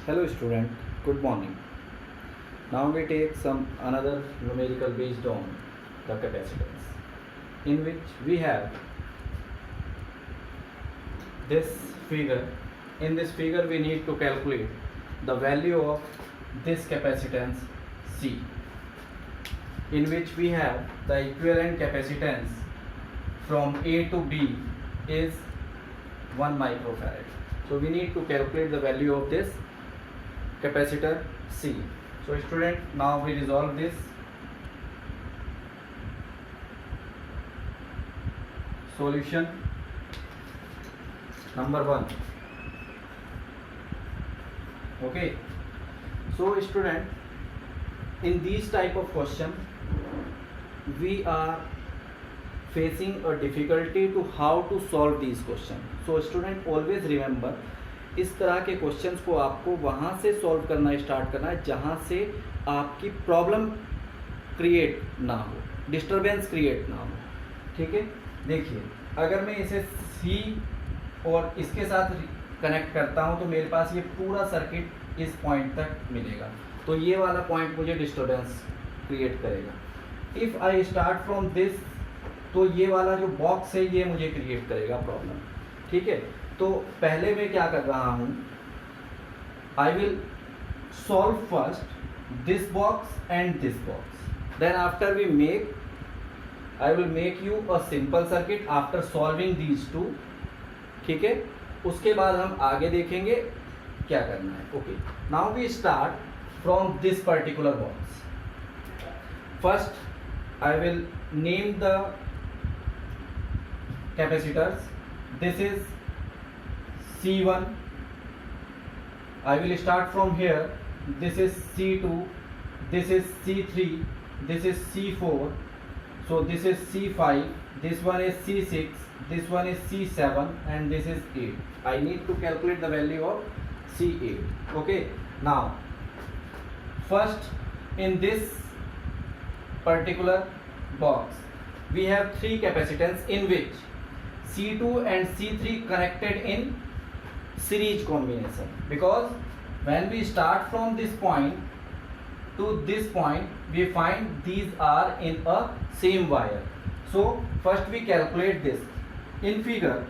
Hello student, good morning. Now we take some another numerical based on the capacitance, in which we have this figure. In this figure we need to calculate the value of this capacitance C, in which we have the equivalent capacitance from A to B is 1 microfarad. So we need to calculate the value of this capacitor C. So student, now we resolve this. Solution number 1. Okay, so student, in these type of question we are facing a difficulty to how to solve these question. So student, always remember, इस तरह के questions को आपको वहाँ से solve करना start करना है जहाँ से आपकी प्रॉब्लम क्रिएट ना हो, डिस्टरबेंस क्रिएट ना हो. ठीक है, देखिए अगर मैं इसे C और इसके साथ कनेक्ट करता हूँ तो मेरे पास ये पूरा सर्किट इस पॉइंट तक मिलेगा. तो ये वाला पॉइंट मुझे डिस्टरबेंस क्रिएट करेगा. If I start from this, तो ये वाला जो बॉक्स है ये मुझे क्रिएट करेगा प्रॉब्लम. ठीक है, तो पहले मैं क्या कर रहा हूँ, I will solve first this box and this box, then after we make, I will make you a simple circuit after solving these two. ठीक है, उसके बाद हम आगे देखेंगे क्या करना है. Okay, now we start from this particular box. First I will name the capacitors. This is C1. I will start from here. This is C2, this is C3, this is C4, so this is C5, this one is C6, this one is C7, and this is 8. I need to calculate the value of C8. Okay, now first in this particular box we have three capacitance in which C2 and C3 connected in series combination, because when we start from this point to this point we find these are in a same wire. So first we calculate this. In figure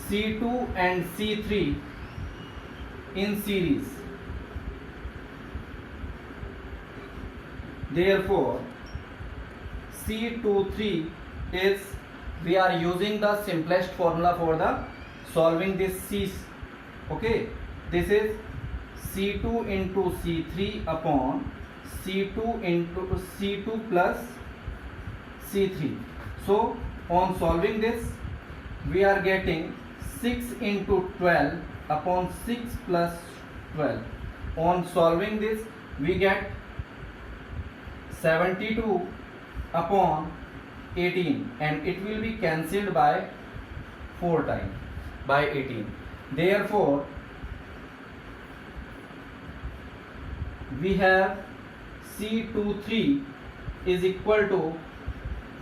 C2 and C3 in series, therefore C23 is, we are using the simplest formula for the solving this C. Okay, this is C2 into C3 upon C2 into C2 plus C3. So on solving this we are getting 6 into 12 upon 6 plus 12. On solving this we get 72 upon 18, and it will be cancelled by 4 times by 18. Therefore we have C23 is equal to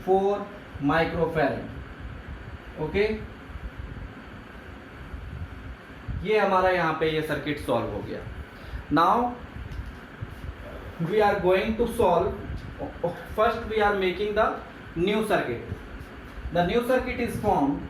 4 microfarad. Okay, ये हमारा यहाँ पे ये circuit solve हो गया. Now we are going to solve. First we are making the new circuit. The new circuit is formed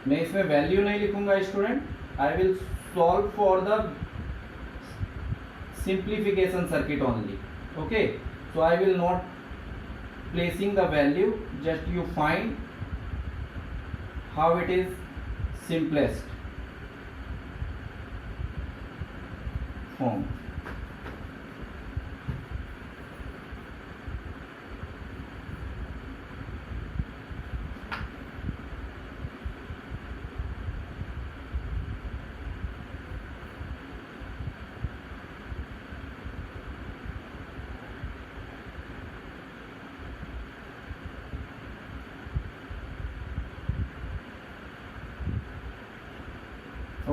मैं इसमें value नहीं लिखूंगा student. I will solve for the simplification circuit only. Okay, so I will not placing the value, just you find how it is simplest form.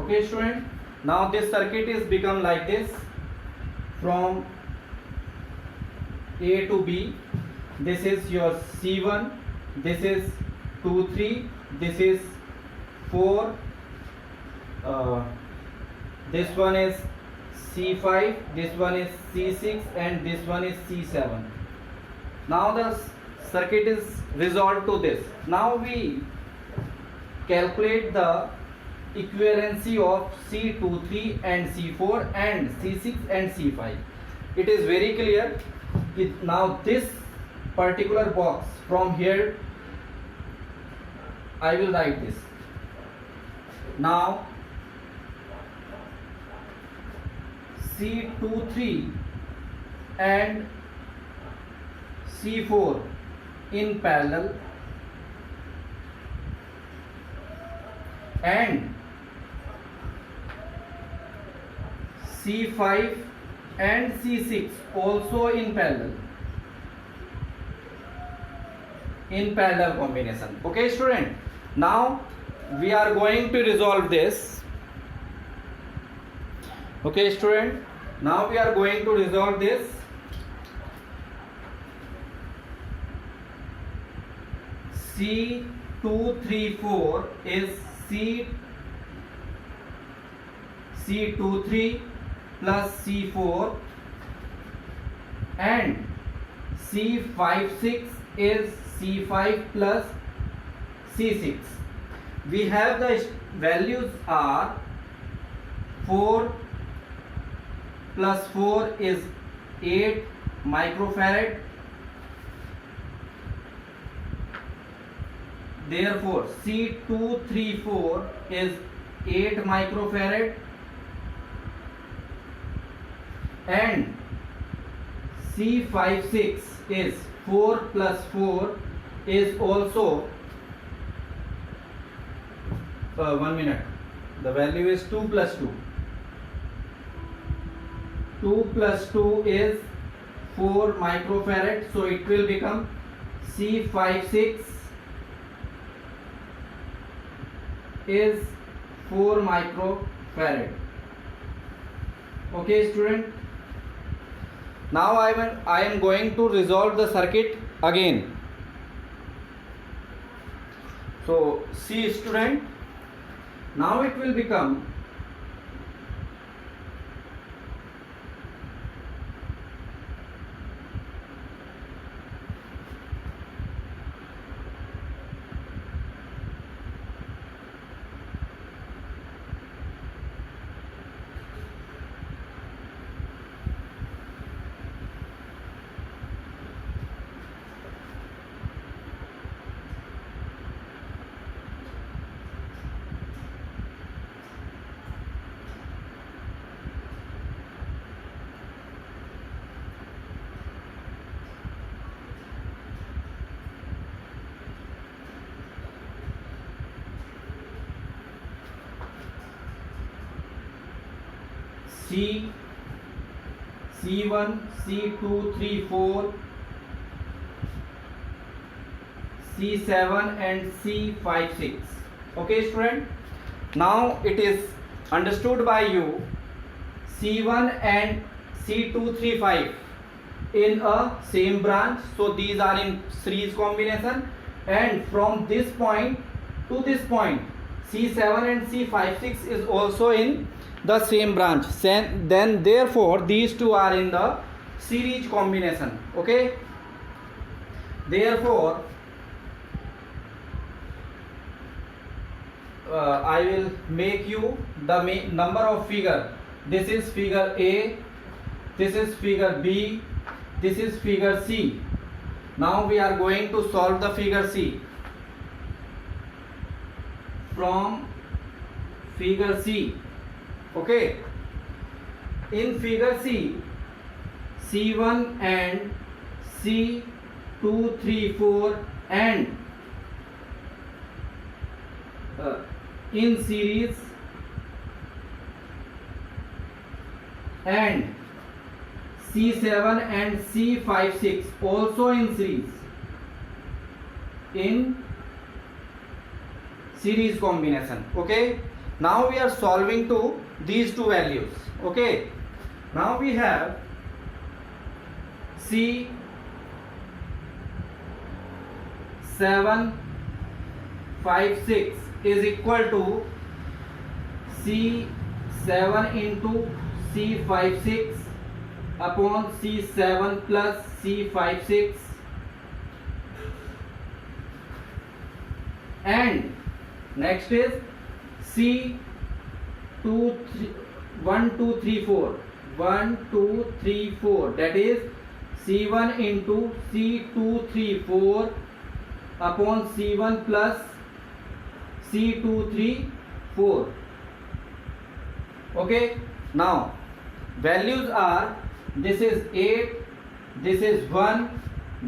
Okay student, now this circuit is become like this from A to B. This is your C1, this is 2 3, this is 4, this one is C5, this one is C6 and this one is C7. Now the circuit is resolved to this. Now we calculate the equivalency of C23 and C4 and C6 and C5. It is very clear. Now this particular box, from here I will write this. Now C23 and C4 in parallel and C5 and C6 also in parallel combination. Okay student, now we are going to resolve this. Okay student, now we are going to resolve this. C234 is C23 plus C4 and C56 is C5 plus C6. We have the values are 4 plus 4 is 8 microfarad. Therefore C234 is 8 microfarad and C56 is 4 plus 4 is also 1 minute. The value is 2 plus 2. 2 plus 2 is 4 microfarad, so it will become C56 is 4 microfarad. Okay student, now I am going to resolve the circuit again. So see student, now it will become C1, C2, 3, 4, C7 and C5, 6. Okay student, now it is understood by you C1 and C2, 3, 5 in a same branch, so these are in series combination, and from this point to this point C7 and C5, 6 is also in the same branch. Then therefore these two are in the series combination. Okay, therefore I will make you the number of figure. This is figure A, this is figure B, this is figure C. Now we are going to solve the figure C. From figure C, okay, in figure C, C1 and C2, 3, 4 and in series and C7 and C5, 6 also in series combination. Okay, Now we are solving to these two values. Okay, now we have C 756 is equal to C 7 into C 56 upon C 7 plus C 56, and next is C 2 3 1 2 3 4 1 2 3 4, that is C1 into C 2 3 4 upon C1 plus C 2 3 4. Okay, now values are, this is 8, this is 1,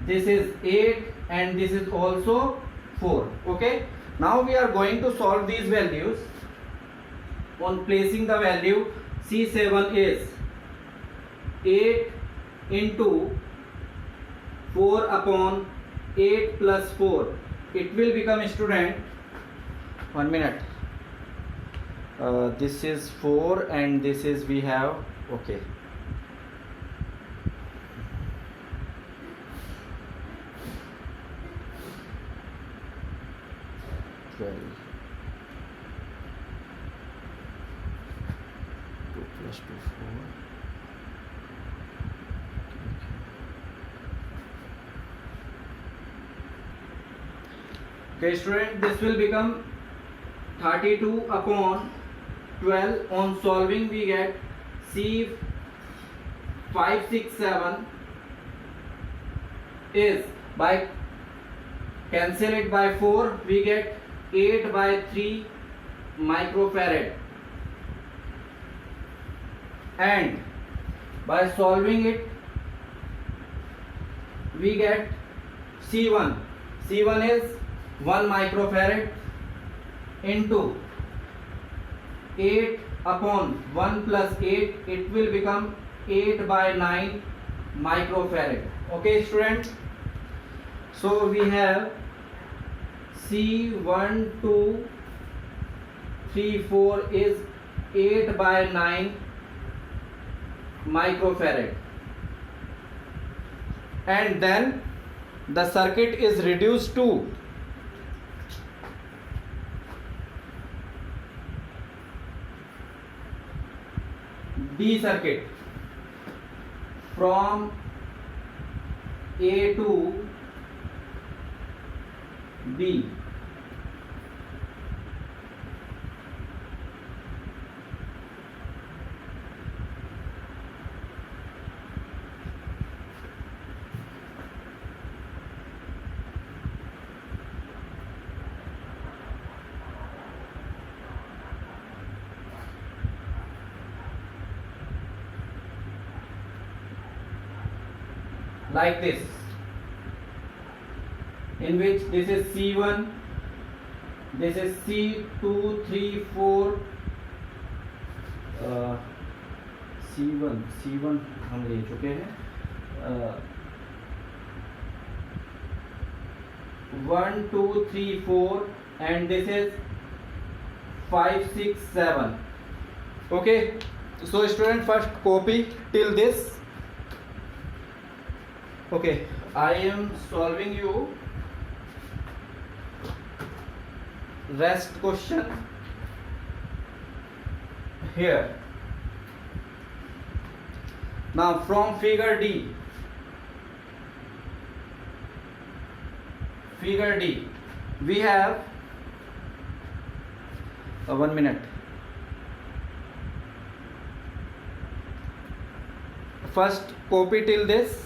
this is 8, and this is also 4. Okay, now we are going to solve these values. On placing the value, C7 is 8 into 4 upon 8 plus 4. It will become, student, 1 minute, this is 4 and this is, we have, okay, $12, 2 plus 2 4. Okay, student, this will become 32 upon 12. On solving, we get C 567 is, by cancel it by 4, we get 8 by 3 microfarad, and by solving it we get C1. C1 is 1 microfarad into 8 upon 1 plus 8, it will become 8 by 9 microfarad. Okay, students, so we have C1 2 3 4 is 8 by 9 microfarad, and then the circuit is reduced to D circuit, from A to B. Like this, in which this is C1, this is C2 3 4, C1 हम ले चुके हैं, 1 2 3 4, and this is 5 6 7. Okay, so student, first copy till this. Okay, I am solving you rest question here. Now from figure D, we have 1 minute. First copy till this.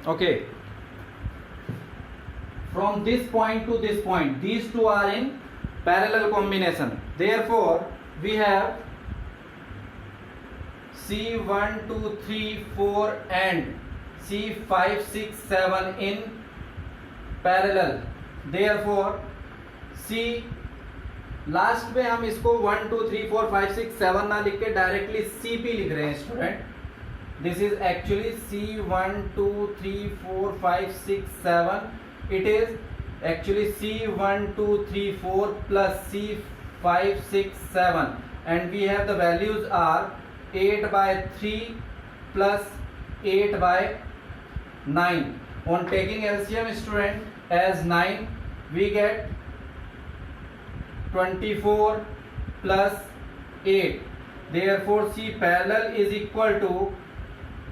Okay, from this point to this point, these two are in parallel combination. Therefore, we have C1 2 3 4 and C5 6 7 in parallel. Therefore, C last में हम इसको 1 2 3 4 5 6 7 ना लिख के directly CP लिख रहे हैं student. This is actually C1 2 3 4 5 6 7. It is actually C1 2 3 4 plus C5 6 7, and we have the values are 8 by 3 plus 8 by 9. On taking LCM student as 9, we get 24 plus 8. Therefore C parallel is equal to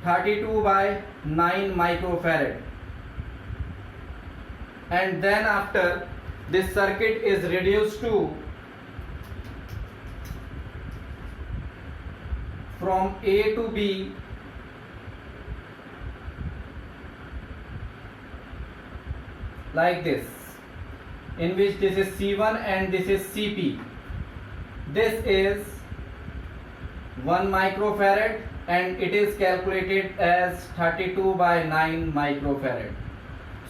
32 by 9 microfarad. And then after, this circuit is reduced to from A to B like this, in which this is C1 and this is CP. This is 1 microfarad and it is calculated as 32 by 9 microfarad.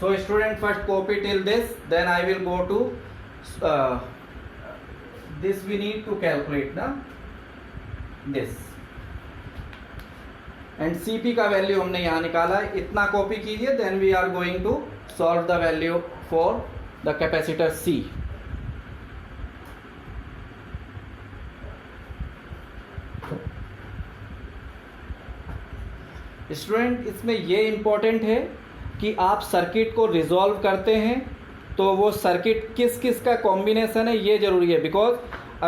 So student, first copy till this, then I will go to this we need to calculate ना this, and CP का value हमने यहाँ निकाला है, इतना copy कीजिए. then we are going to solve the value for the capacitor C. Student, इसमें ये इम्पोर्टेंट है कि आप सर्किट को रिजॉल्व करते हैं तो वो सर्किट किस किस का कॉम्बिनेशन है ये ज़रूरी है. बिकॉज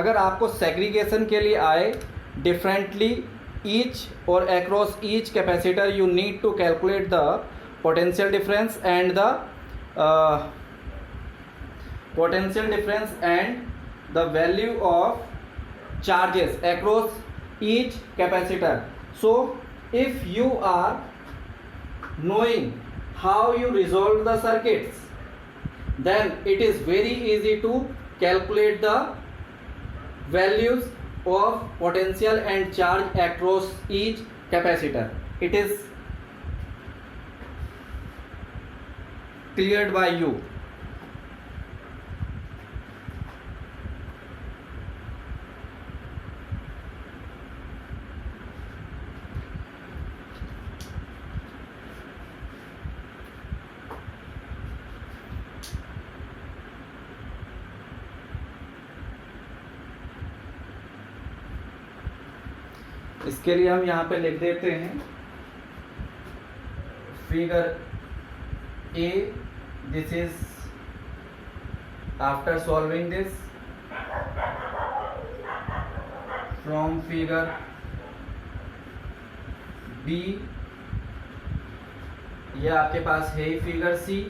अगर आपको सेग्रीगेशन के लिए आए डिफरेंटली ईच और across each capacitor, you need to calculate the potential difference and the value of charges across each capacitor. So if you are knowing how you resolve the circuits, then it is very easy to calculate the values of potential and charge across each capacitor. It is cleared by you. इसके लिए हम यहाँ पे लिख देते हैं figure A. This is after solving this from figure B, ये आपके पास है figure C,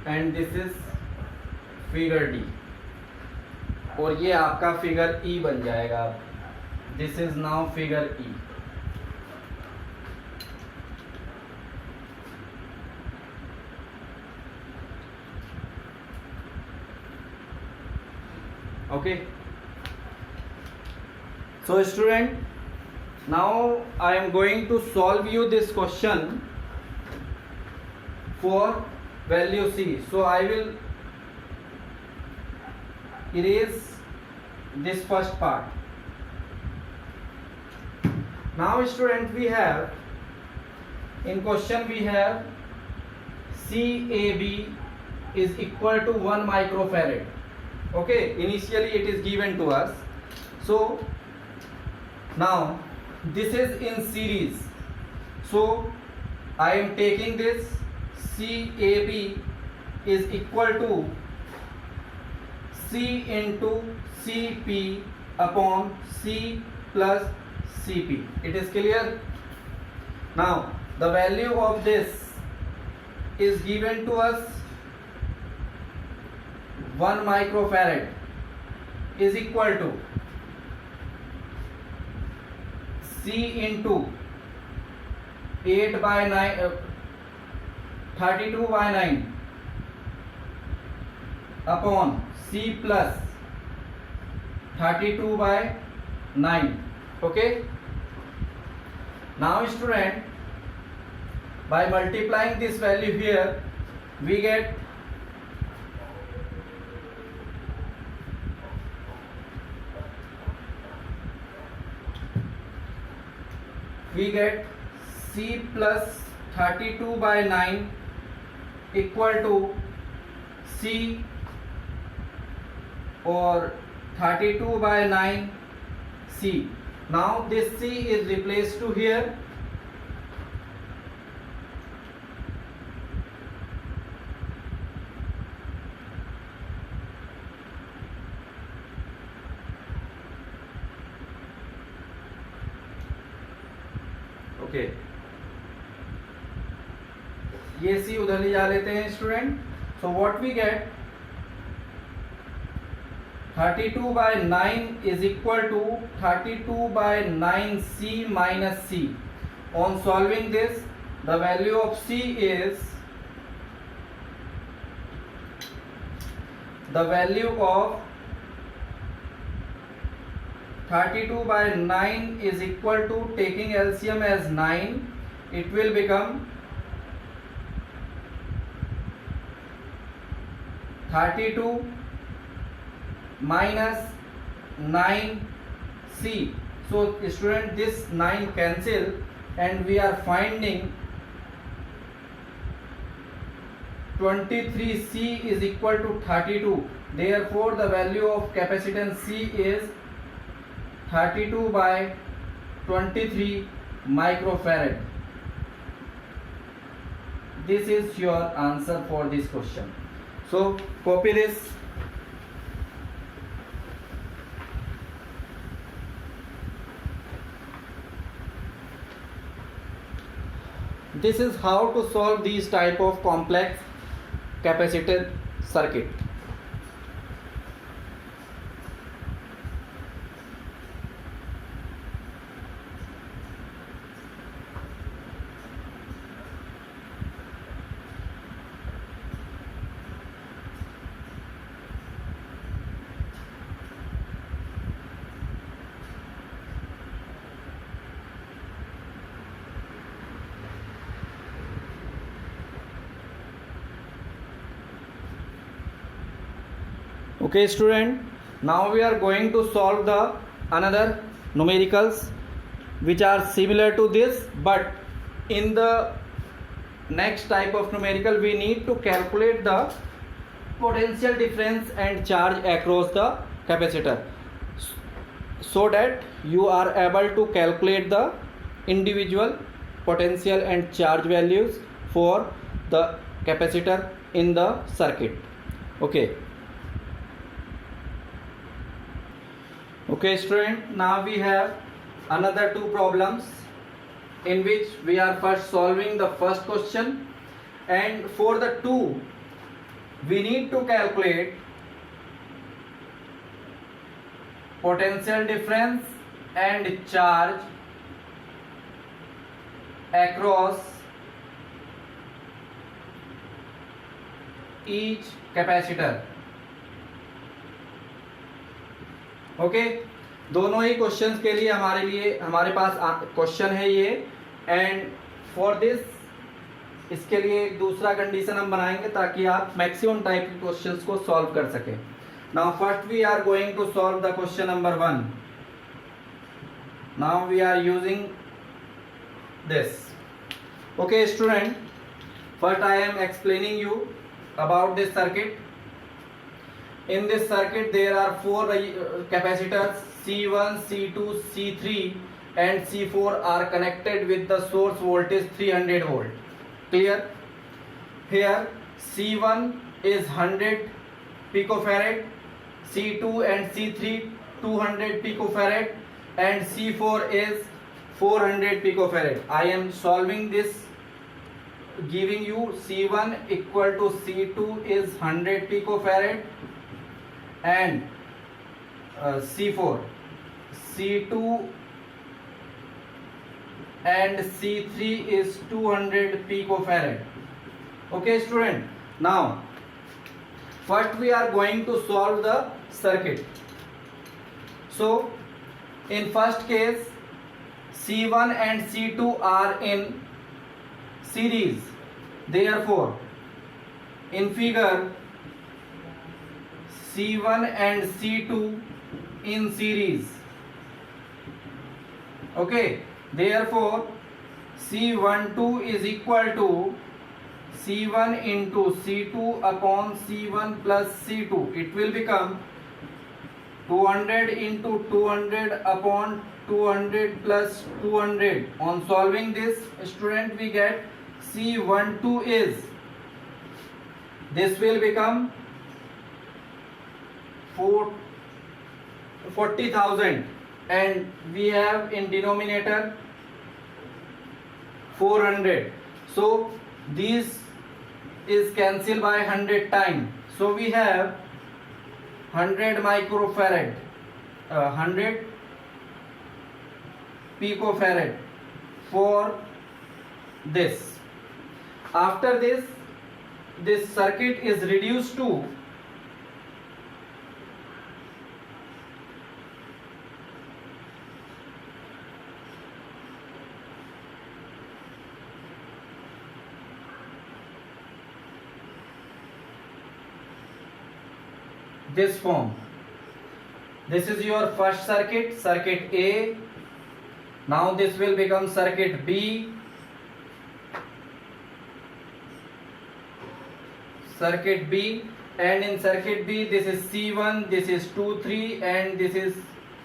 and this is figure D, और ये आपका फिगर ई बन जाएगा. This is now figure E. Okay, so student, now I am going to solve you this question for value C. So I will erase this first part. Now student, we have in question we have CAB is equal to 1 microfarad. Okay, initially it is given to us. So now this is in series, so I am taking this CAB is equal to C into CP upon C plus CP. It is clear? Now the value of this is given to us 1 microfarad is equal to C into 8 by 9 32 by 9 upon C plus 32 by 9. Okay, now student, by multiplying this value here we get we get C plus 32 by 9 equal to C or 32 by 9 C. Now this C is replaced to here. Okay ये C उधर ले जा लेते हैं student. So what we get 32 by 9 is equal to 32 by 9c minus c. On solving this, the value of c is the value of 32 by 9 is equal to, taking LCM as 9, it will become 32 minus 9c. So student, this 9 cancel and we are finding 23c is equal to 32. Therefore the value of capacitance C is 32 by 23 microfarad. This is your answer for this question. So copy this. This is how to solve these type of complex capacitor circuit. Okay student, now we are going to solve the another numericals which are similar to this, but in the next type of numerical we need to calculate the potential difference and charge across the capacitor, so that you are able to calculate the individual potential and charge values for the capacitor in the circuit. Okay student, now we have another two problems in which we are first solving the first question, and for the two we need to calculate potential difference and charge across each capacitor. Okay दोनों ही questions के लिए हमारे पास question है ये, and for this इसके लिए एक दूसरा कंडीशन हम बनाएंगे ताकि आप मैक्सिमम टाइप के क्वेश्चंस को सॉल्व कर सके. Now first we are going to solve the question number 1. Now we are using this. Okay student, first I am explaining you about this circuit. In this circuit there are four capacitors C1, C2, C3 and C4 are connected with the source voltage 300 volt. Clear? Here C1 is 100 picofarad, C2 and C3 200 picofarad and C4 is 400 picofarad. I am solving this, giving you C1 equal to C2 is 100 picofarad and C4, C2 and C3 is 200 picofarad. Okay student, now first we are going to solve the circuit. So in first case C1 and C2 are in series, therefore in figure C1 and C2 in series. Okay, Therefore C12 is equal to C1 into C2 upon C1 plus C2. It will become 200 into 200 upon 200 plus 200. On solving this, student, we get C12 is, this will become 40,000, and we have in denominator 400. So this is cancelled by 100 times. So we have 100 microfarad, 100 picofarad for this. After this circuit is reduced to this form. This is your first circuit, circuit A. Now this will become circuit B, circuit B, and in circuit B this is C1, this is 2, 3, and this is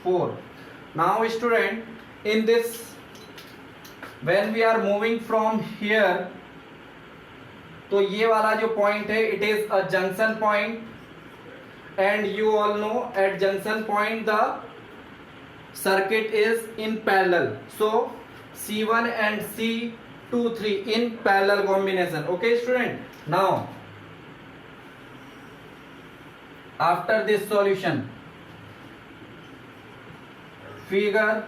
4. Now student, in this, when we are moving from here, तो ये वाला जो point है, it is a junction point, and you all know at junction point the circuit is in parallel. So C1 and C2, 3 in parallel combination. Okay student, now after this solution, figure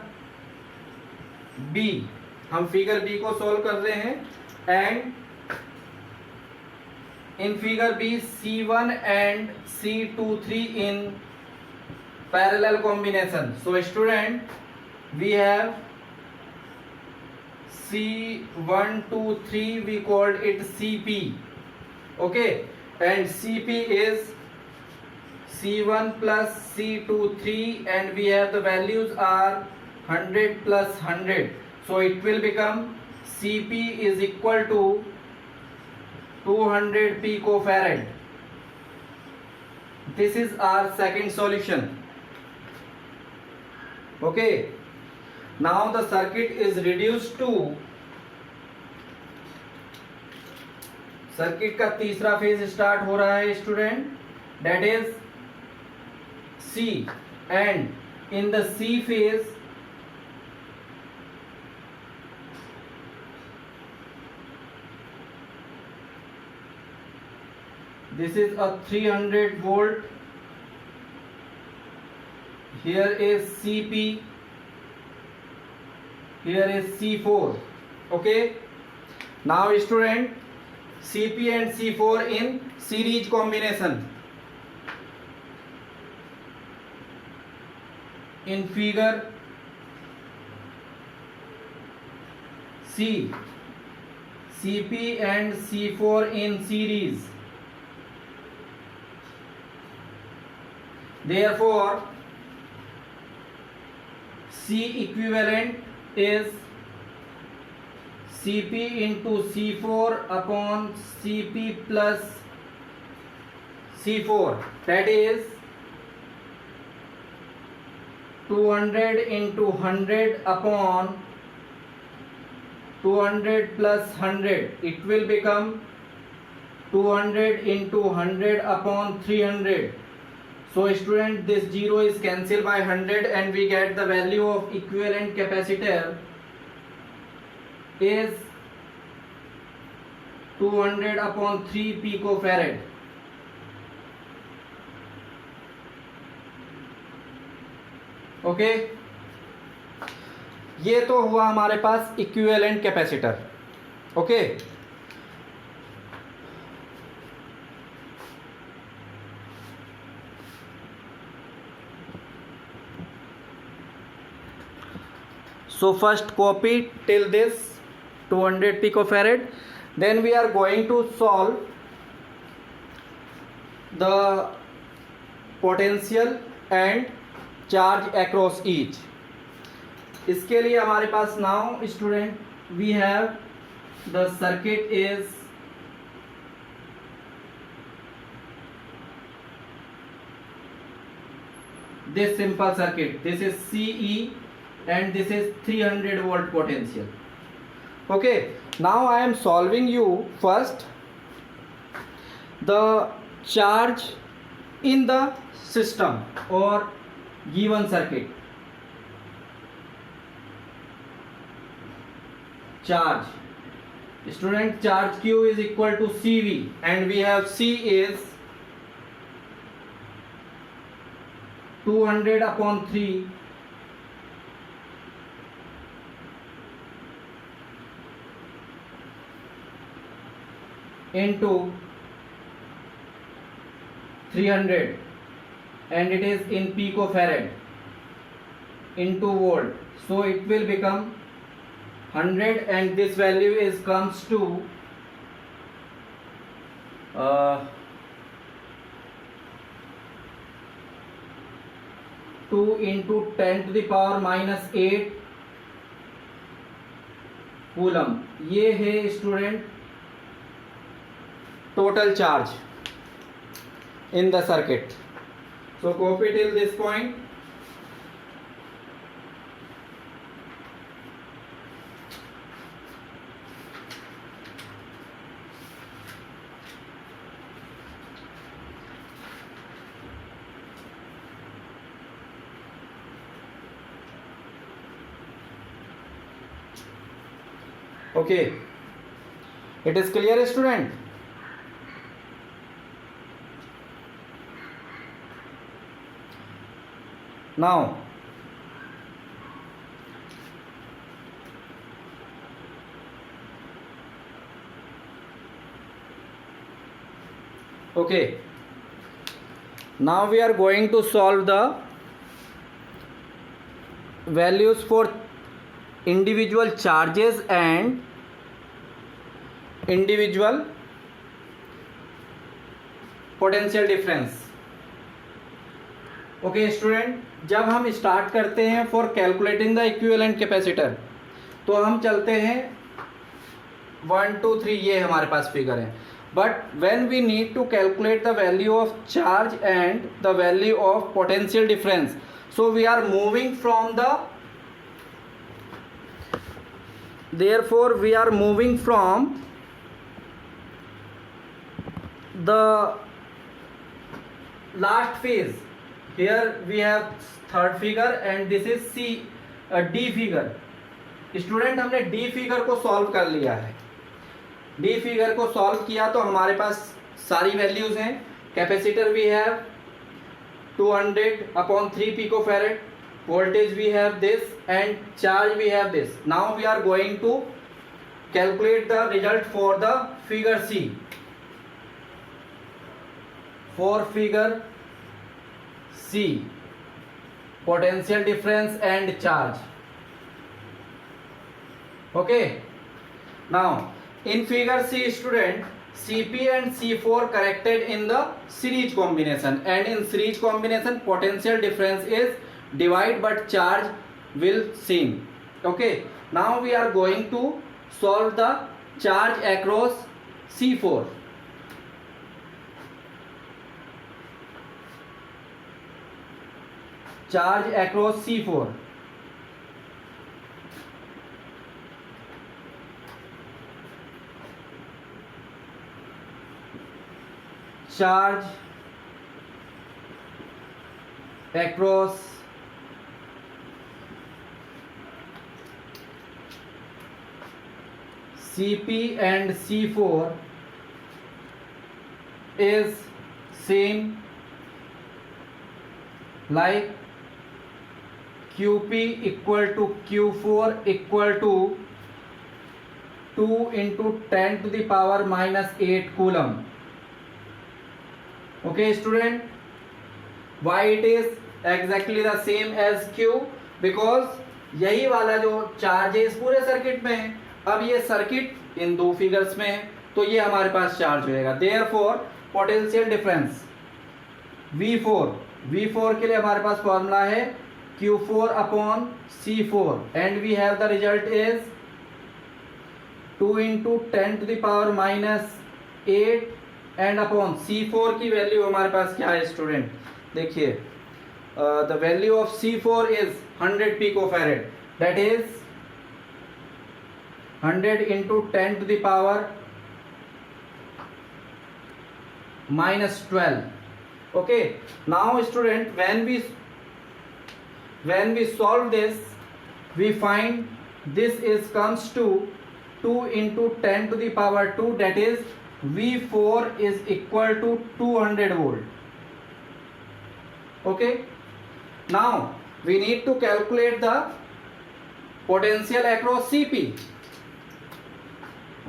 B, हम figure B को solve कर रहे हैं, and in figure B C1 and C23 in parallel combination. So student, we have C123, we called it CP, okay, and CP is C1 plus C23, and we have the values are 100 plus 100. So it will become CP is equal to 200 picofarad. This is our second solution. Okay, now the circuit is reduced to, circuit का तीसरा phase start हो रहा है student, that is C, and in the C phase this is a 300 volt, here is CP, here is C4. Okay, now student, CP and C4 in series combination. In figure C, CP and C4 in series. Therefore C equivalent is CP into C4 upon CP plus C4, that is 200 into 100 upon 200 plus 100. It will become 200 into 100 upon 300. So student, this 0 is cancelled by 100, and we get the value of equivalent capacitor is 200 upon 3 picofarad. Okay, ये तो हुआ हमारे पास equivalent capacitor. Okay, so first copy till this 200 picofarad, then we are going to solve the potential and charge across each. इसके लिए हमारे पास now student we have the circuit is this simple circuit. This is CE and this is 300 volt potential. Okay, now I am solving you first the charge in the system or given circuit. Charge, student, charge Q is equal to CV and we have C is 200 upon 3 into 300 and it is in picofarad into volt, so it will become 100 and this value is comes to 2 into 10 to the power minus 8 coulomb. ये है student total charge in the circuit. So copy till this point. Okay, it is clear student. Now okay, now we are going to solve the values for individual charges and individual potential difference. Okay student, जब हम start करते हैं for calculating the equivalent capacitor तो हम चलते हैं 1 2 3, ये हमारे पास फिगर है. But when we need to calculate the value of charge and the value of potential difference, so we are moving from the therefore we are moving from the last phase. Here we have third figure and this is D figure. Student, हमने D figure को solve कर लिया है. D figure को solve किया तो हमारे पास सारी वैल्यूज हैं. Capacitor we have 200 upon 3 picofarad, voltage we have this and charge we have this. Now we are going to calculate the result for the figure C. For figure C, potential difference and charge. Okay, now in figure C student, Cp and C4 connected in the series combination and in series combination potential difference is divide but charge will same. Okay, now we are going to solve the charge across C4. Charge across C4. Charge across Cp and C4 is same like Qp equal to Q4 equal to 2 into 10 to the power minus 8 coulomb. Okay student, why it is exactly the same as Q? Because यही वाला जो charge है इस पूरे circuit में है. अब ये सर्किट इन दो फिगर्स में है तो ये हमारे पास चार्ज रहेगा. देयरफॉर पोटेंशियल डिफरेंस V4 के लिए हमारे पास फॉर्मूला है Q4 upon C4, and we have the result is 2 into 10 to the power minus 8 and upon C4 की वैल्यू हमारे पास क्या है स्टूडेंट, देखिए the value of C4 is 100 picofarad, that is 100 into 10 to the power minus 12. Okay, now student, when we solve this, we find this is comes to 2 into 10 to the power 2, that is V4 is equal to 200 volt. Okay, now we need to calculate the potential across CP.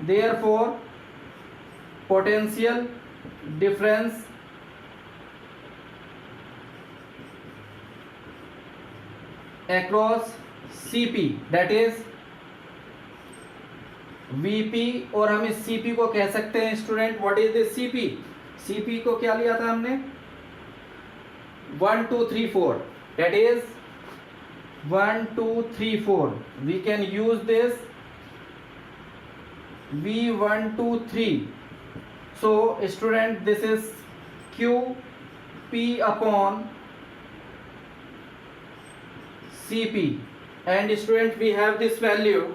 Therefore potential difference across CP, that is VP, और हम इस CP को कह सकते हैं student, what is this CP? CP को क्या लिया था हमने 1 2 3 4, that is 1 2 3 4. we can use this V1 2 3. so student, this is QP upon CP, and student, we have this value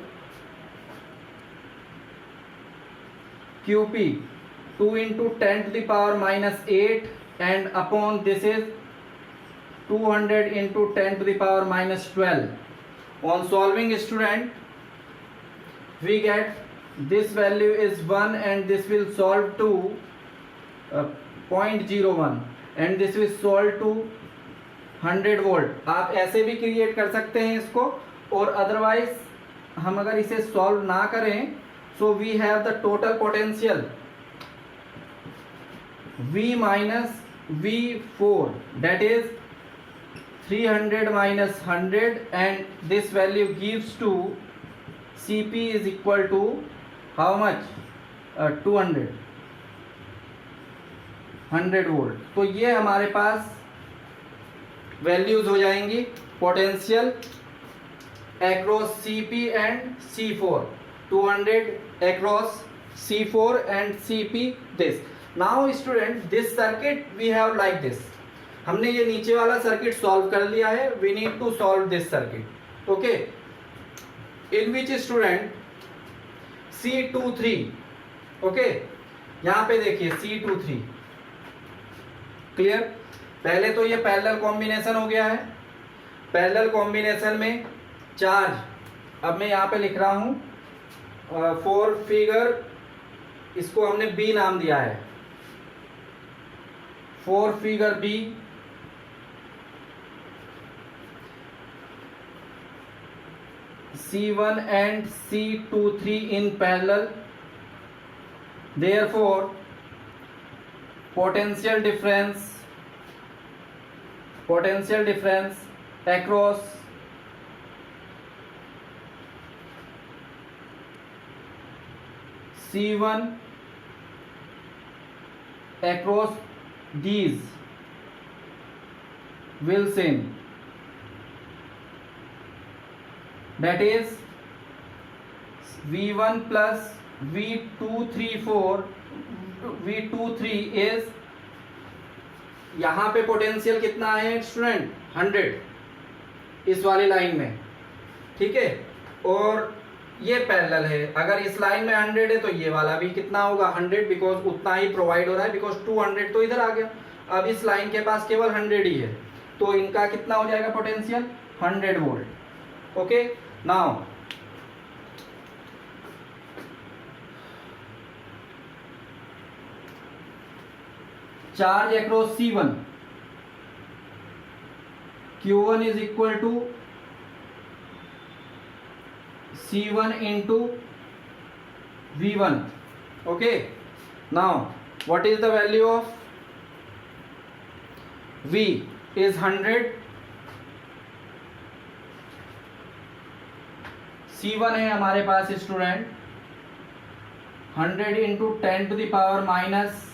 QP 2 into 10 to the power minus 8, and upon this is 200 into 10 to the power minus 12. On solving student, we get this value is 1, and this will solve to 0.01, and this will solve to 100 volt. आप ऐसे भी create कर सकते हैं इसको, और otherwise हम अगर इसे सॉल्व ना करें, so we have the total potential V minus V4, that is 300 minus 100, and this value gives to CP is equal to how much? 200 100 volt. तो ये हमारे पास वैल्यूज हो जाएंगी potential across CP and C4. 200 across C4 and CP this. Now student, this circuit we have like this. हमने ये नीचे वाला circuit solve कर लिया है. We need to solve this circuit. Okay, in which student C23. Okay, यहाँ पे देखिए C23 क्लियर. पहले तो ये पैरेलल कॉम्बिनेशन हो गया है. पैरेलल कॉम्बिनेशन में चार्ज, अब मैं यहाँ पे लिख रहा हूँ 4 फिगर, इसको हमने B नाम दिया है. 4 figure B, C1 and C23 in parallel. Therefore potential difference across C1 across these will same, that is V1 plus V234 V23 is, यहाँ पे पोटेंशियल कितना है स्टूडेंट 100 इस वाली लाइन में, ठीक है. और ये पैरेलल है, अगर इस लाइन में 100 है तो ये वाला भी कितना होगा 100, बिकॉज उतना ही प्रोवाइड हो रहा है, बिकॉज 200 तो इधर आ गया. अब इस लाइन के पास केवल 100 ही है, तो इनका कितना हो जाएगा potential 100 volt. Okay, now charge across C1, Q1 is equal to C1 into V1. Okay, now what is the value of V is 100, C1 है हमारे पास student 100 into 10 to the power minus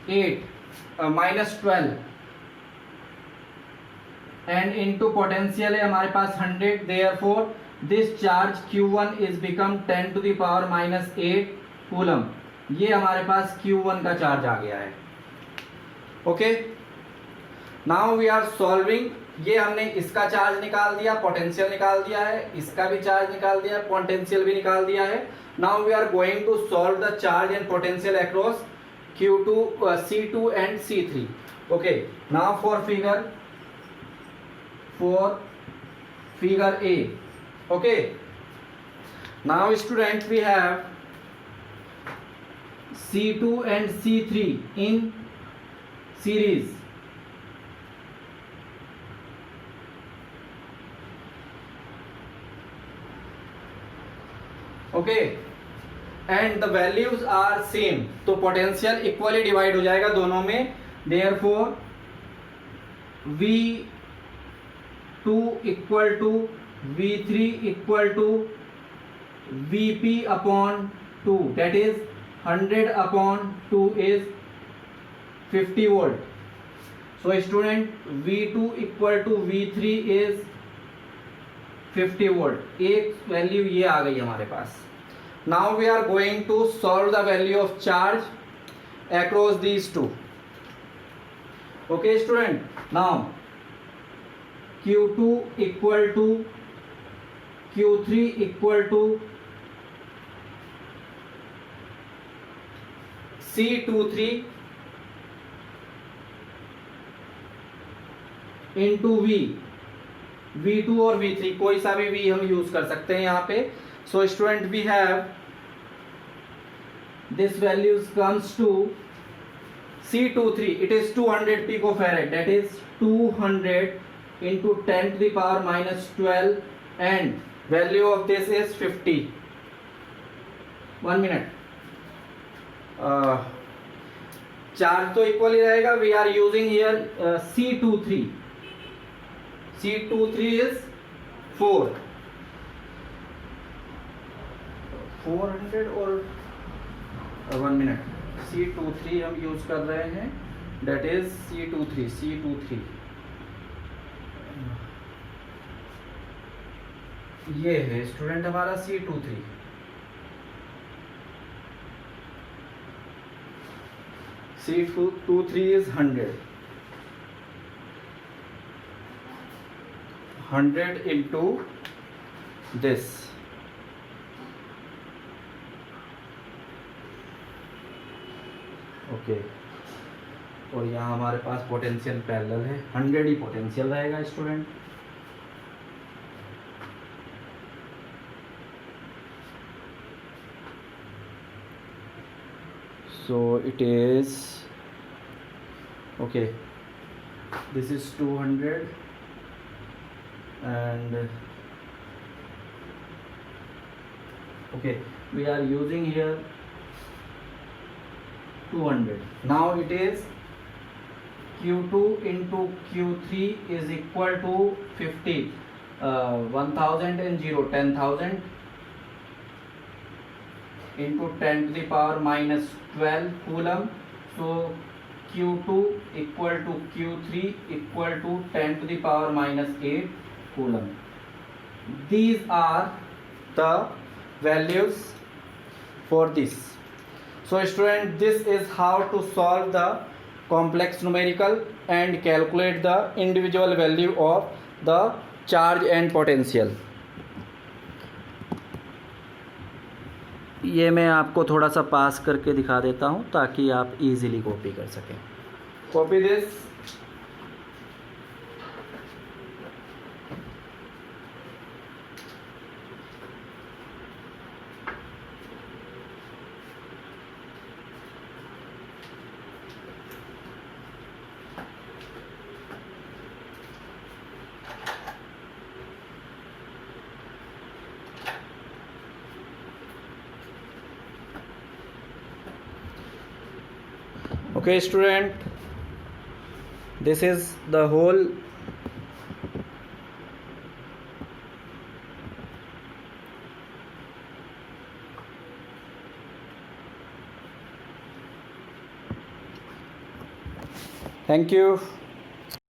8 minus 12, and into potential है हमारे पास 100, therefore this charge Q1 is become 10 to the power -8 coulomb. ये हमारे पास Q1 का charge आ गया है। Okay, now we are solving. ये हमने इसका चार्ज निकाल दिया, पोटेंशियल निकाल दिया है, इसका भी चार्ज निकाल दिया, पोटेंशियल भी निकाल दिया है। Now we are going to solve the charge and potential across Q2, C2 and C3. Okay, now for figure A. Okay, now student we have C2 and C3 in series. Okay, and the values are same, तो potential equally divide हो जाएगा दोनों में। therefore V2 equal to V3 equal to Vp upon 2, that is 100 upon 2 is 50 volt. So student V2 equal to V3 is 50 volt। एक वैल्यू ये आ गई हमारे पास। Now we are going to solve the value of charge across these two. Okay student, now Q2 equal to Q3 equal to C23 into V2 और V3, कोई सा भी V हम यूज कर सकते हैं यहाँ पे। So student we have this values comes to C23, it is 200 picofarad, that is 200 into 10 to the power -12 and value of this is 50. 1 minute, charge तो इक्वल ही रहेगा। we are using here C23 is 400 और 1 minute, C23 हम use कर रहे हैं, date is C23 ये है student हमारा C23। C23 is 100 into this। Okay, और यहाँ हमारे पास पोटेंशियल पैरेलल है, 100 ही पोटेंशियल रहेगा student. So it is okay, this is 200 and okay, we are using here 200. Now it is Q2 into Q3 is equal to 50, 1000 and 0, 10,000 into 10 to the power -12 coulomb. So Q2 equal to Q3 equal to 10 to the power -8 coulomb. These are the values for this. So student, this is how to solve the complex numerical and calculate the individual value of the charge and potential. ये मैं आपको थोड़ा सा पास करके दिखा देता हूँ ताकि आप इजीली कॉपी कर सकें। Copy this. Okay student, this is the whole thank you।